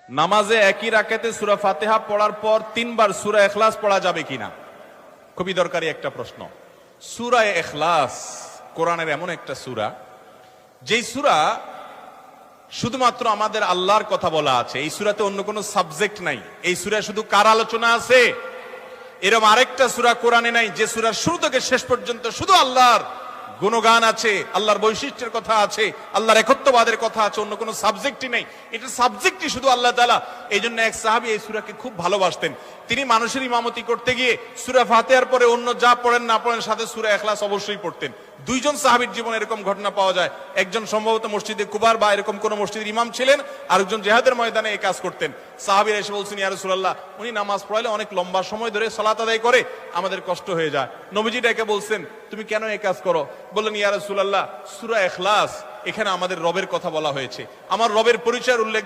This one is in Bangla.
নামাজে একই রাকাতে সূরা ফাতিহা পড়ার পর 3 বার সূরা ইখলাস পড়া যাবে কিনা? খুবই দরকারি একটা প্রশ্ন। সূরা ইখলাস কোরআনের এমন একটা সূরা, যেই সূরা শুধুমাত্র আমাদের আল্লাহর কথা বলা আছে। এই সূরাতে অন্য কোনো সাবজেক্ট নাই। এই সূরায় শুধু কার আলোচনা আছে? এরকম আরেকটা সূরা কোরআনে নাই যে সূরার শুরু থেকে শেষ পর্যন্ত শুধু আল্লাহর গুণগান আছে, আল্লাহর বৈশিষ্ট্যের কথা আছে, আল্লাহর একত্ববাদের কথা আছে, অন্য কোনো সাবজেক্টই নেই। এটা সাবজেক্টই শুধু আল্লাহ তাআলা। এই জন্য এক সাহাবী এই সূরাকে খুব ভালোবাসতেন। তিনি মানুষের ইমামতি করতে গিয়ে সূরা ফাতিহার পরে অন্য যা পড়েন না পড়েন সাথে সূরা ইখলাস অবশ্যই পড়তেন। দুইজন সাহাবীর জীবনে এরকম ঘটনা পাওয়া যায়। একজন সম্ভবত মসজিদে কুবার বা এরকম কোন মসজিদের ইমাম ছিলেন, আরেকজন জিহাদের ময়দানে এই কাজ করতেন। সাহাবীরা এসে বলছেন, ইয়া রাসূলুল্লাহ, উনি নামাজ পড়ালে অনেক লম্বা সময় ধরে সালাত আদায় করে, আমাদের কষ্ট হয়ে যায়। নবীজি ডেকে বলছেন, তুমি কেন এই কাজ করো? বললেন, ইয়া রাসূলুল্লাহ, সূরা ইখলাস এখানে আমাদের রবের কথা বলা হয়েছে, আমার রবের পরিচয়ের উল্লেখ